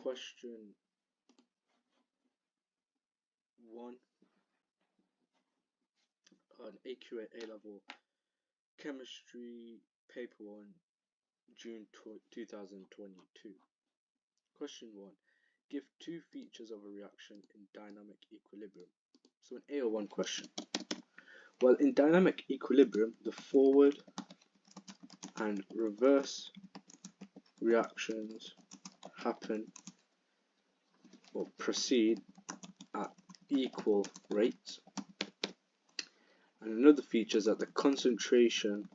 Question 1 on AQA A-Level Chemistry Paper 1, June 2022. Question 1. Give two features of a reaction in dynamic equilibrium. So an AO1 question. Well, in dynamic equilibrium, the forward and reverse reactions happen or proceed at equal rates. And another feature is that the concentration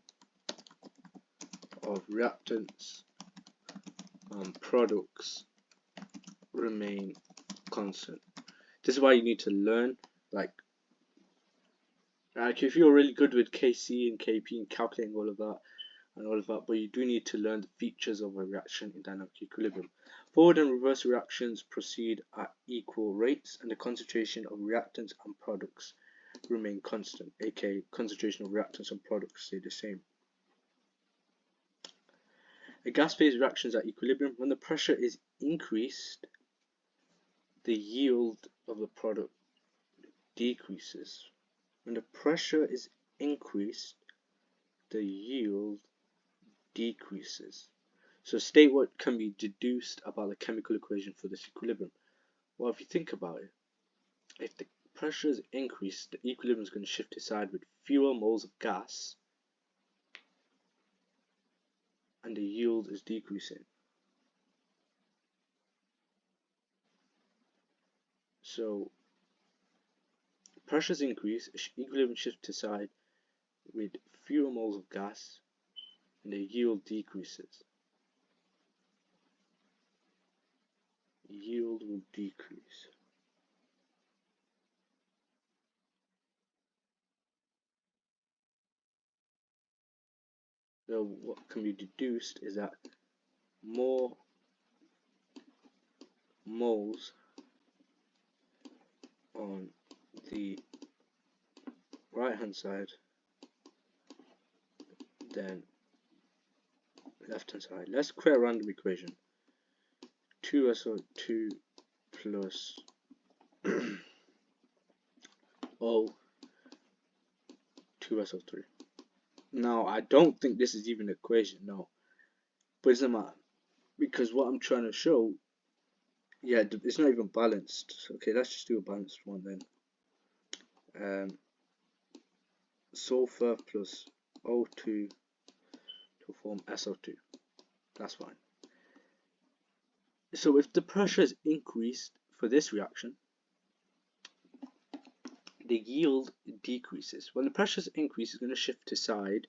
of reactants and products remain constant. This is why you need to learn, like if you're really good with KC and KP and calculating all of that, but you do need to learn the features of a reaction in dynamic equilibrium. Forward and reverse reactions proceed at equal rates, and the concentration of reactants and products remain constant, aka concentration of reactants and products stay the same. A gas-phase reaction is at equilibrium. When the pressure is increased, the yield of the product decreases. When the pressure is increased, the yield decreases. So state what can be deduced about the chemical equation for this equilibrium. Well, if you think about it, if the pressure is increased, the equilibrium is going to shift aside with fewer moles of gas, and the yield is decreasing. So pressures increase, equilibrium shifts aside with fewer moles of gas, and the yield decreases. Yield will decrease. So what can be deduced is that more moles on the right hand side than left hand side. Let's create a random equation. 2SO2 plus O 2SO3. Now I don't think this is even an equation, no, but it doesn't matter, because what I'm trying to show, yeah, it's not even balanced. Okay, let's just do a balanced one then. Sulfur plus O2 to form SO2. That's fine. So if the pressure is increased for this reaction, the yield decreases. When the pressure is increased, it's going to shift to side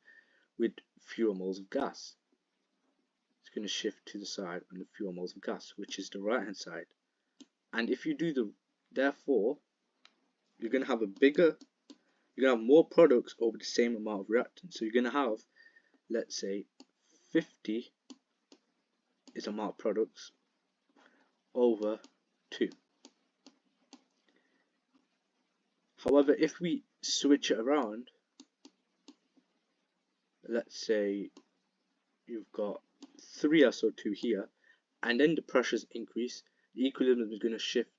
with fewer moles of gas. It's going to shift to the side with fewer moles of gas, which is the right hand side. And if you do therefore, you're going to have you're going to have more products over the same amount of reactants. So you're going to have, let's say, 50 is the amount of products over 2. However, if we switch it around, let's say you've got 3SO2 here, and then the pressures increase, the equilibrium is going to shift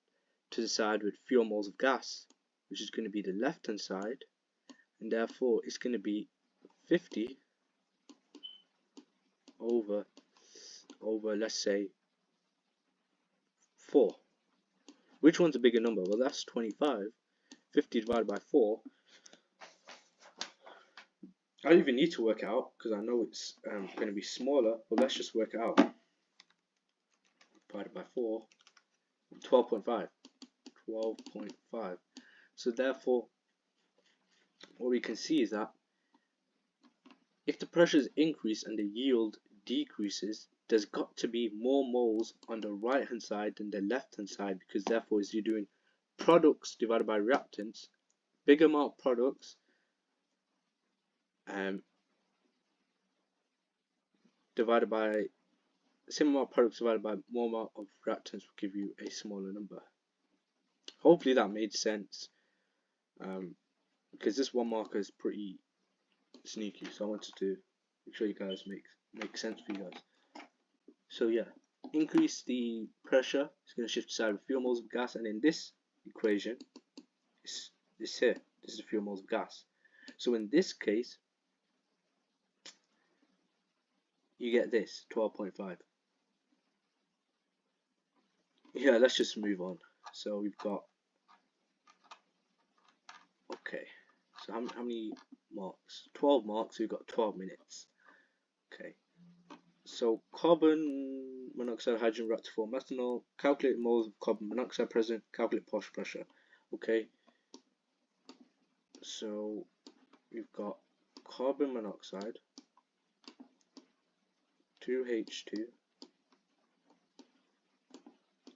to the side with fewer moles of gas, which is going to be the left hand side, and therefore it's going to be 50 over let's say 4. Which one's a bigger number? Well, that's 25. 50 divided by 4. I don't even need to work it out because I know it's going to be smaller, but let's just work it out. Divided by 4, 12.5. 12.5. So therefore, what we can see is that if the pressure is increased and the yield decreases, there's got to be more moles on the right hand side than the left hand side, because therefore as you're doing products divided by reactants, big amount of products divided by same amount of products divided by more amount of reactants will give you a smaller number. Hopefully that made sense, because this 1 marker is pretty sneaky, so I wanted to make sure you guys make sense for you guys. So yeah. increase the pressure, it's going to shift to side with fewer moles of gas, and in this equation, this here, this is fewer moles of gas. So in this case, you get this, 12.5. Yeah, let's just move on. So we've got, okay, so how many marks? 12 marks, we've got 12 minutes. Okay, so carbon monoxide, hydrogen react to form methanol, calculate moles of carbon monoxide present, calculate partial pressure. Okay, so we've got carbon monoxide, 2H2,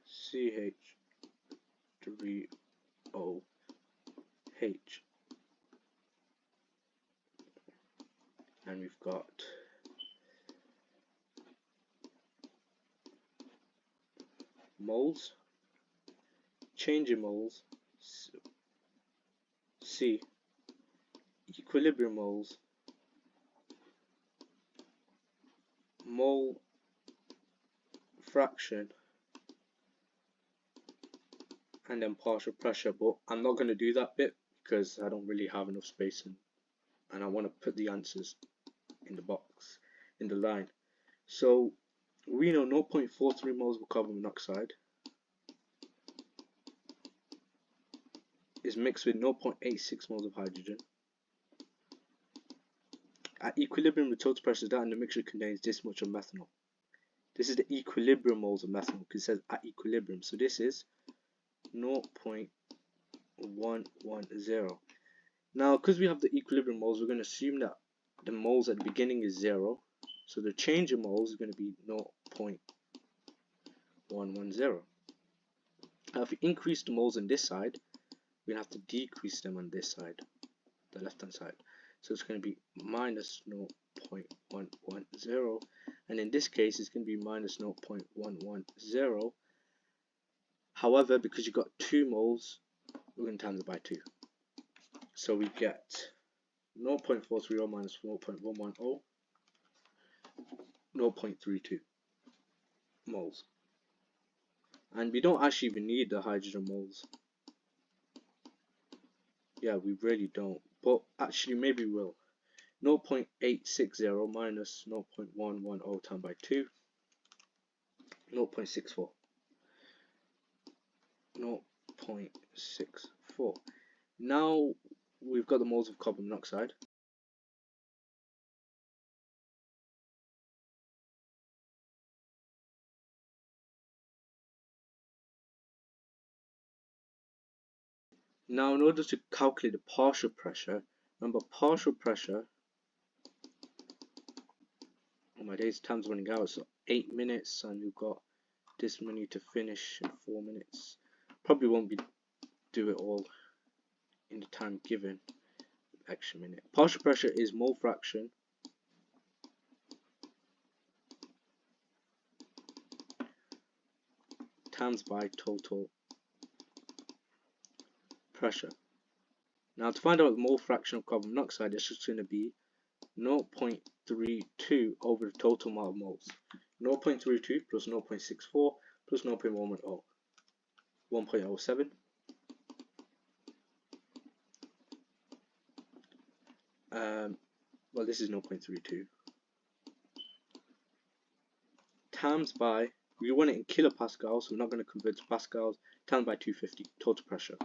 CH3OH, and we've got moles, change in moles, C, equilibrium moles, mole fraction, and then partial pressure. But I'm not going to do that bit because I don't really have enough space, and I want to put the answers in the box, in the line. So we know 0.43 moles of carbon monoxide is mixed with 0.86 moles of hydrogen. At equilibrium, the total pressure is that, and the mixture contains this much of methanol. This is the equilibrium moles of methanol because it says at equilibrium. So this is 0.110. Now, because we have the equilibrium moles, we're going to assume that the moles at the beginning is 0. So the change in moles is going to be 0.110. Now, if we increase the moles on this side, we have to decrease them on this side, the left hand side. So it's going to be minus 0.110, and in this case it's going to be minus 0.110. However, because you've got 2 moles, we're going to times it by 2. So we get 0.430 minus 0.110, 0.32 moles. And we don't actually even need the hydrogen moles. Yeah, we really don't. But actually, maybe we will. 0.860 minus 0.110 times by 2, 0.64. 0.64. Now we've got the moles of carbon monoxide. Now, in order to calculate the partial pressure, remember partial pressure, oh my days, time's running out, so 8 minutes, and we've got this many to finish in 4 minutes. Probably won't do it all in the time given, extra minute. Partial pressure is mole fraction times by total pressure. Now, to find out the mole fraction of carbon monoxide, it's just going to be 0.32 over the total amount of moles. 0.32 plus 0.64 plus 0.110, 1.07. Well, this is 0.32 times by, we want it in kilopascals, so we're not going to convert to pascals, times by 250 total pressure.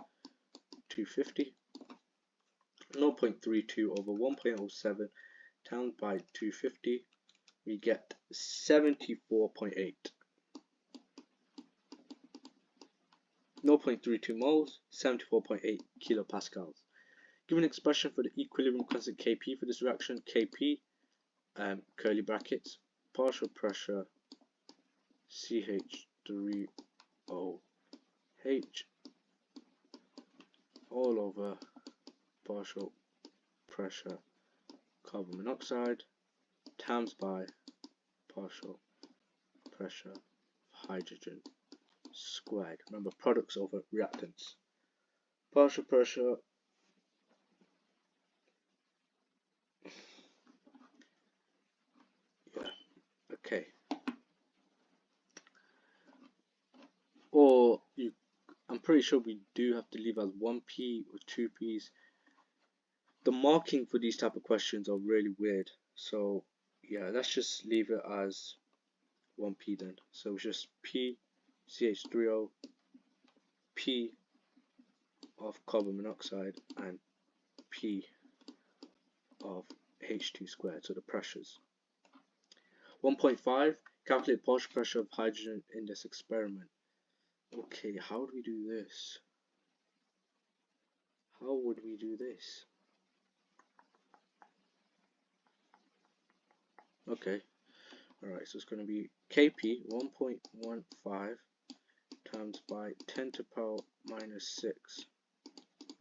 250, 0.32 over 1.07 times by 250, we get 74.8. 0.32 moles, 74.8 kilopascals. Give an expression for the equilibrium constant Kp for this reaction. Kp, curly brackets, partial pressure CH3OH all over partial pressure carbon monoxide times by partial pressure hydrogen squared. Remember, products over reactants. Partial pressure okay. pretty sure we do have to leave as 1p or 2p's. The marking for these type of questions are really weird, so yeah, let's just leave it as 1p then. So it's just P CH3O, P of carbon monoxide, and P of H2 squared, so the pressures. 1.5, calculate partial pressure of hydrogen in this experiment. Okay, how do we do this? How would we do this? Okay, alright, so it's going to be Kp 1.15 times by 10 to the power minus 6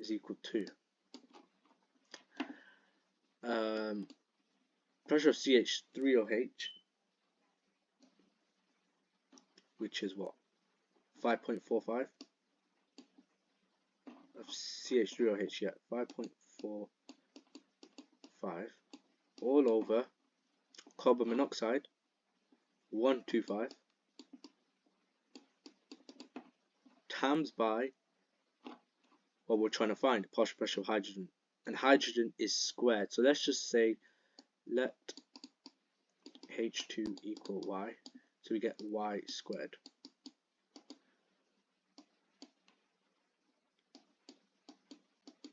is equal to pressure of CH3OH, which is what, 5.45 of CH3OH, yeah, 5.45 all over carbon monoxide 125 times by what we're trying to find, the partial pressure of hydrogen, and hydrogen is squared, so let's just say let H2 equal Y, so we get Y squared.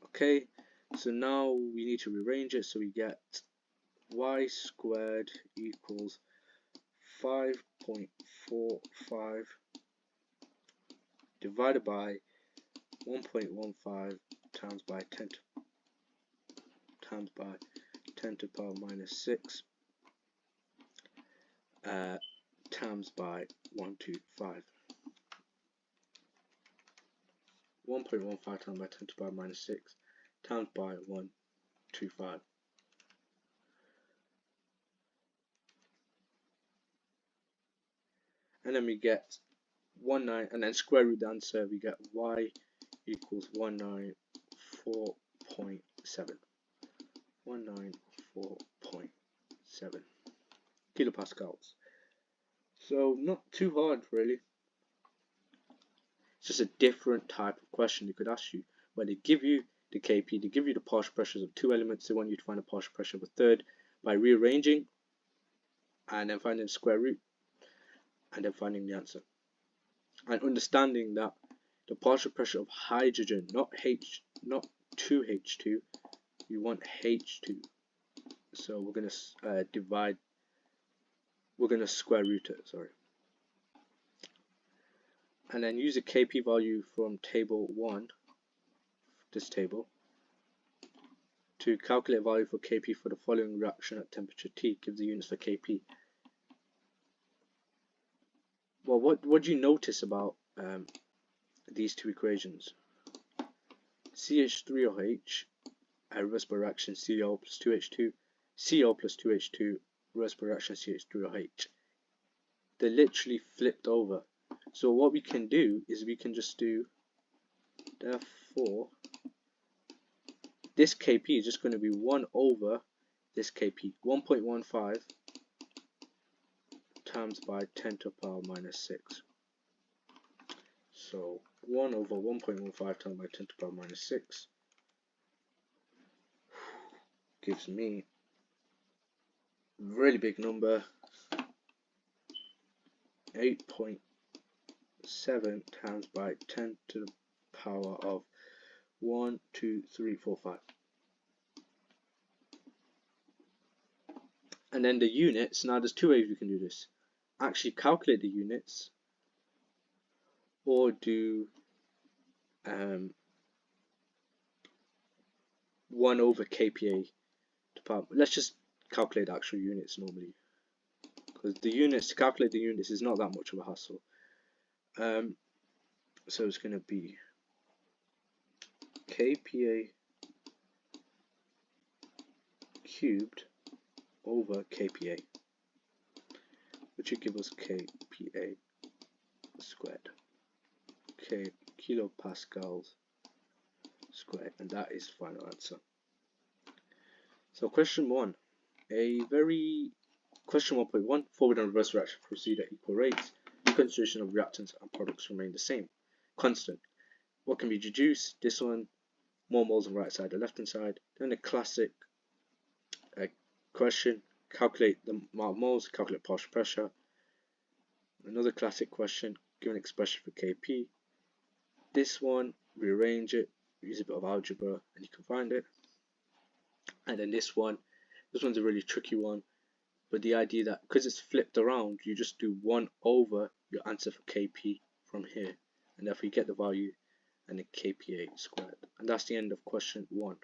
Okay, so now we need to rearrange it, so we get Y squared equals 5.45 divided by 1.15 times by 10 to the power minus 6 times by 125. 1.15 times by 10 to the power minus 6 times by 125. And then we get 19, and then square root the answer, we get Y equals 194.7. 194.7 kilopascals. So not too hard really. It's just a different type of question they could ask you, where they give you the Kp, they give you the partial pressures of two elements, they want you to find the partial pressure of a third by rearranging and then finding the square root and then finding the answer. And understanding that the partial pressure of hydrogen, not 2H2, you want H2. So we're going to square root it, sorry. And then use a Kp value from table 1, this table, to calculate value for Kp for the following reaction at temperature T. Gives the units for Kp. Well, what do you notice about these two equations? CH3OH, reverse by reaction CO plus 2H2, CO plus 2H2, reverse by reaction CH3OH. They're literally flipped over. So what we can do is we can just do, therefore, this Kp is just going to be 1 over this Kp, 1.15 times by 10 to the power minus 6. So 1 over 1.15 times by 10 to the power minus 6 gives me a really big number, 8.7 times by 10 to the power of 1, 2, 3, 4, 5. And then the units, now there's two ways we can do this. Actually calculate the units, or do 1 over kPa to power. Let's just calculate the actual units normally, because the units, to calculate the units is not that much of a hassle. So it's going to be kPa cubed over kPa, which would give us kPa squared, kilopascals squared, and that is final answer. So question 1, question 1.1, forward and reverse reaction proceed at equal rates. The concentration of reactants and products remain the same, constant. what can be deduced? This one, more moles on the right side than left hand side. Then a classic question, calculate the amount of moles, calculate partial pressure. Another classic question, give an expression for Kp. This one, rearrange it, use a bit of algebra, and you can find it. And then this one's a really tricky one, but the idea that because it's flipped around, you just do 1 over your answer for Kp from here, and therefore you get the value and then Kpa squared. And that's the end of question 1.